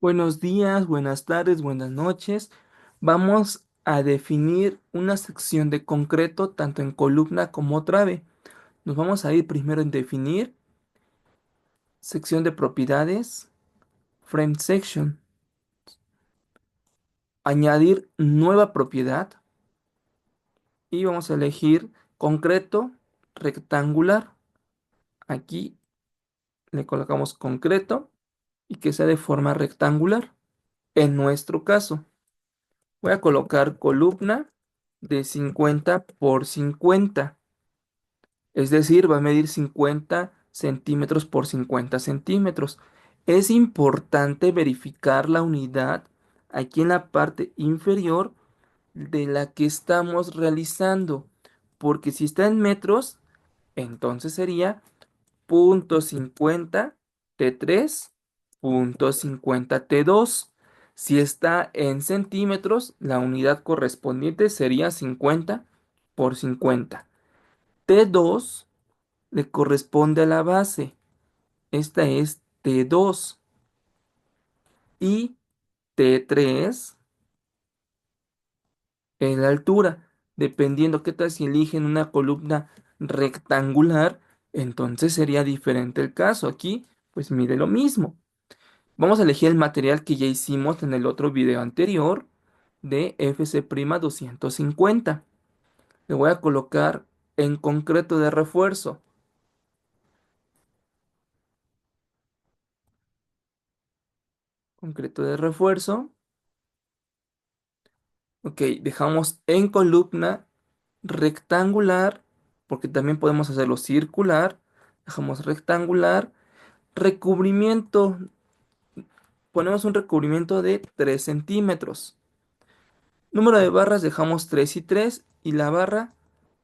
Buenos días, buenas tardes, buenas noches. Vamos a definir una sección de concreto tanto en columna como trave. Nos vamos a ir primero en definir sección de propiedades, frame section, añadir nueva propiedad y vamos a elegir concreto rectangular. Aquí le colocamos concreto y que sea de forma rectangular. En nuestro caso, voy a colocar columna de 50 por 50. Es decir, va a medir 50 centímetros por 50 centímetros. Es importante verificar la unidad aquí en la parte inferior de la que estamos realizando, porque si está en metros, entonces sería .50 T3, .50 T2. Si está en centímetros, la unidad correspondiente sería 50 por 50. T2 le corresponde a la base. Esta es T2 y T3 es la altura. Dependiendo qué tal si eligen una columna rectangular, entonces sería diferente el caso. Aquí, pues mide lo mismo. Vamos a elegir el material que ya hicimos en el otro video anterior de FC' 250. Le voy a colocar en concreto de refuerzo. Concreto de refuerzo. Ok, dejamos en columna rectangular, porque también podemos hacerlo circular. Dejamos rectangular. Recubrimiento. Ponemos un recubrimiento de 3 centímetros. Número de barras dejamos 3 y 3. Y la barra,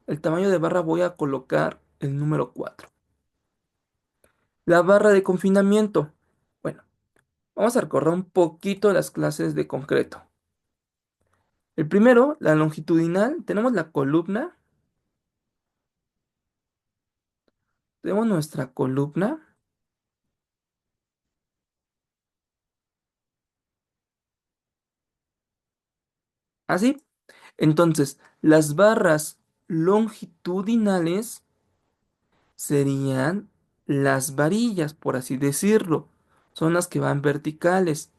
el tamaño de barra voy a colocar el número 4. La barra de confinamiento. Bueno, vamos a recorrer un poquito las clases de concreto. El primero, la longitudinal. Tenemos la columna. Tenemos nuestra columna. Así. Entonces, las barras longitudinales serían las varillas, por así decirlo. Son las que van verticales,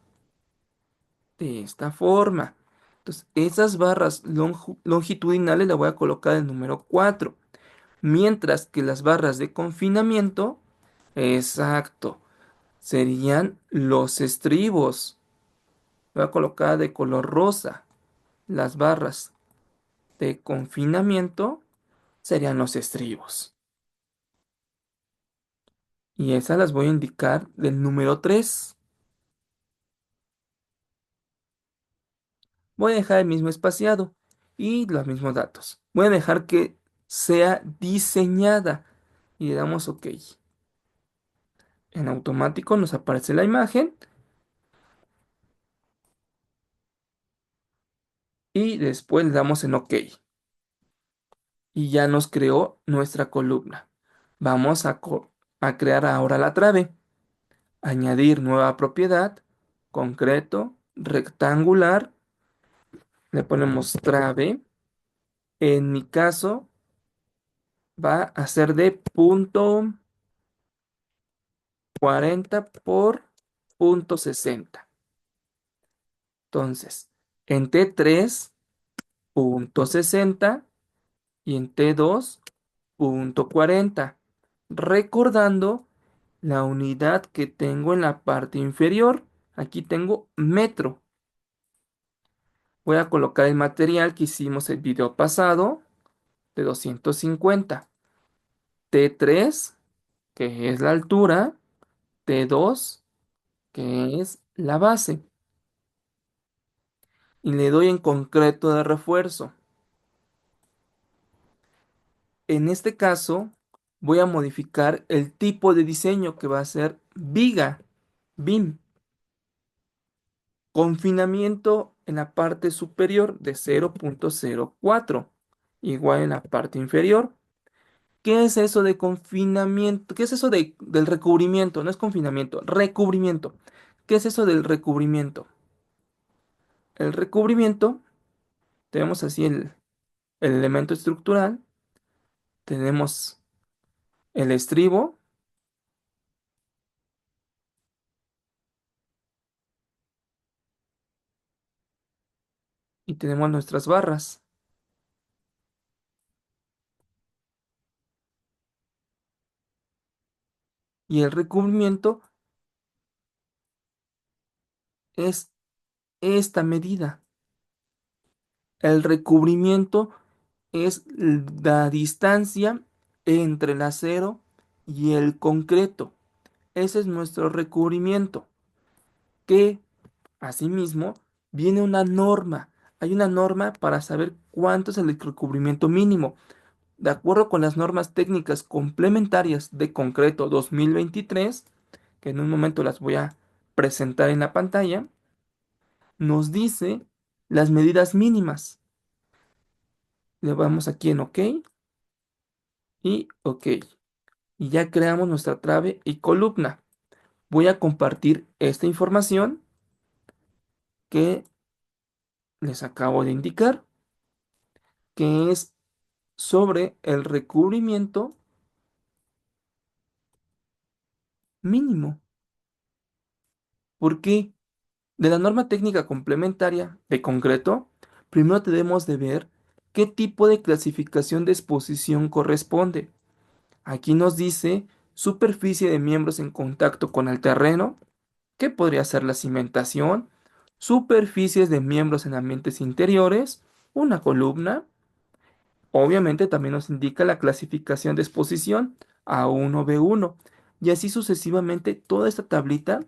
de esta forma. Entonces, esas barras longitudinales las voy a colocar el número 4. Mientras que las barras de confinamiento, exacto, serían los estribos. Voy a colocar de color rosa. Las barras de confinamiento serían los estribos. Y esas las voy a indicar del número 3. Voy a dejar el mismo espaciado y los mismos datos. Voy a dejar que sea diseñada y le damos OK. En automático nos aparece la imagen y después le damos en OK. Y ya nos creó nuestra columna. Vamos a crear ahora la trave. Añadir nueva propiedad, concreto, rectangular. Le ponemos trave. En mi caso va a ser de .40 por .60. Entonces, en T3, .60 y en T2, .40. Recordando la unidad que tengo en la parte inferior. Aquí tengo metro. Voy a colocar el material que hicimos el video pasado de 250. T3, que es la altura. T2, que es la base. Y le doy en concreto de refuerzo. En este caso, voy a modificar el tipo de diseño que va a ser viga, BIM. Confinamiento en la parte superior de 0.04, igual en la parte inferior. ¿Qué es eso de confinamiento? ¿Qué es eso del recubrimiento? No es confinamiento, recubrimiento. ¿Qué es eso del recubrimiento? El recubrimiento, tenemos así el elemento estructural, tenemos el estribo y tenemos nuestras barras. Y el recubrimiento es esta medida. El recubrimiento es la distancia entre el acero y el concreto. Ese es nuestro recubrimiento, que asimismo viene una norma. Hay una norma para saber cuánto es el recubrimiento mínimo. De acuerdo con las normas técnicas complementarias de concreto 2023, que en un momento las voy a presentar en la pantalla, nos dice las medidas mínimas. Le damos aquí en OK y OK. Y ya creamos nuestra trave y columna. Voy a compartir esta información que les acabo de indicar, que es sobre el recubrimiento mínimo. ¿Por qué? De la norma técnica complementaria de concreto, primero debemos de ver qué tipo de clasificación de exposición corresponde. Aquí nos dice superficie de miembros en contacto con el terreno, que podría ser la cimentación, superficies de miembros en ambientes interiores, una columna. Obviamente también nos indica la clasificación de exposición A1, B1 y así sucesivamente toda esta tablita,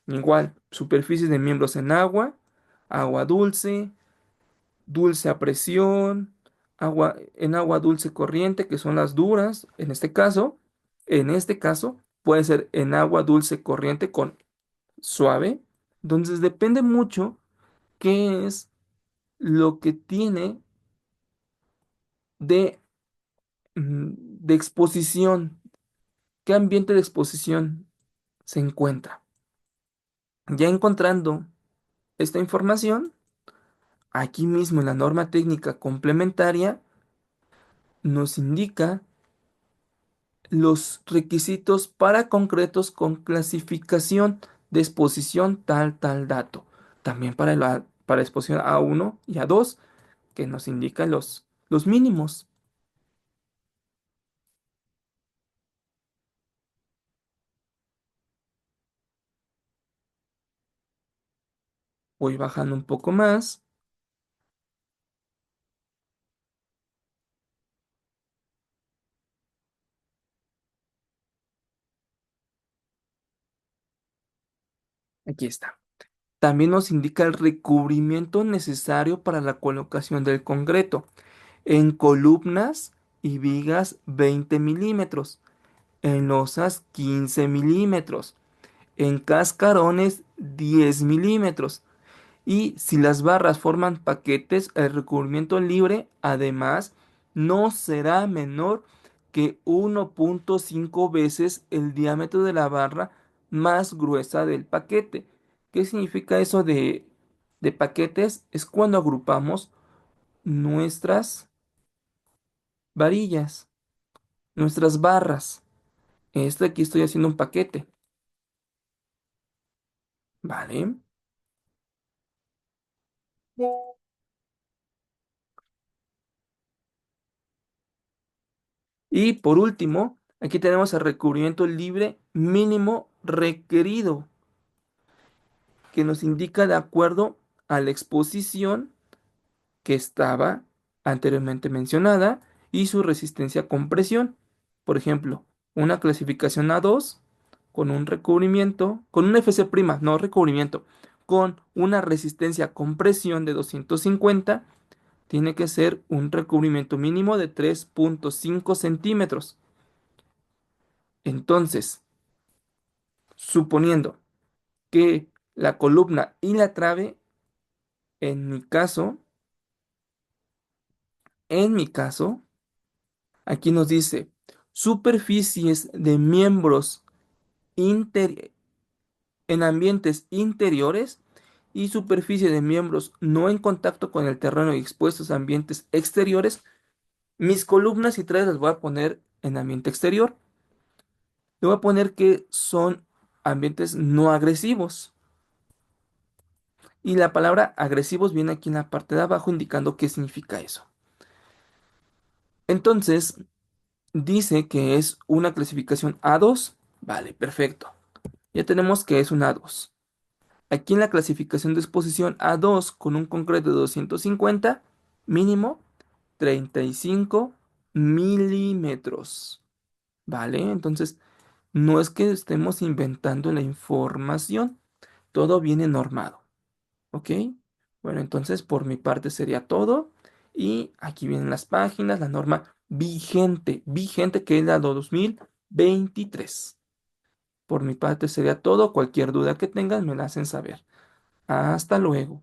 igual, superficies de miembros en agua, agua dulce, dulce a presión, agua en agua dulce corriente, que son las duras, en este caso puede ser en agua dulce corriente con suave. Entonces depende mucho qué es lo que tiene de, de exposición, qué ambiente de exposición se encuentra. Ya encontrando esta información, aquí mismo en la norma técnica complementaria nos indica los requisitos para concretos con clasificación de exposición tal dato. También para exposición A1 y A2, que nos indican los mínimos. Voy bajando un poco más. Aquí está. También nos indica el recubrimiento necesario para la colocación del concreto en columnas y vigas 20 milímetros, en losas 15 milímetros, en cascarones 10 milímetros. Y si las barras forman paquetes, el recubrimiento libre, además, no será menor que 1.5 veces el diámetro de la barra más gruesa del paquete. ¿Qué significa eso de paquetes? Es cuando agrupamos nuestras varillas, nuestras barras. Esto aquí estoy haciendo un paquete, ¿vale? Y por último, aquí tenemos el recubrimiento libre mínimo requerido, que nos indica de acuerdo a la exposición que estaba anteriormente mencionada y su resistencia a compresión. Por ejemplo, una clasificación A2 con un recubrimiento, con un FC', no recubrimiento, con una resistencia a compresión de 250, tiene que ser un recubrimiento mínimo de 3.5 centímetros. Entonces, suponiendo que la columna y la trave, en mi caso, aquí nos dice superficies de miembros en ambientes interiores y superficie de miembros no en contacto con el terreno y expuestos a ambientes exteriores, mis columnas y traves las voy a poner en ambiente exterior. Le voy a poner que son ambientes no agresivos. Y la palabra agresivos viene aquí en la parte de abajo indicando qué significa eso. Entonces, dice que es una clasificación A2. Vale, perfecto. Ya tenemos que es un A2. Aquí en la clasificación de exposición A2 con un concreto de 250, mínimo 35 milímetros. ¿Vale? Entonces, no es que estemos inventando la información, todo viene normado. ¿Ok? Bueno, entonces por mi parte sería todo. Y aquí vienen las páginas, la norma vigente que es la 2023. Por mi parte sería todo. Cualquier duda que tengan me la hacen saber. Hasta luego.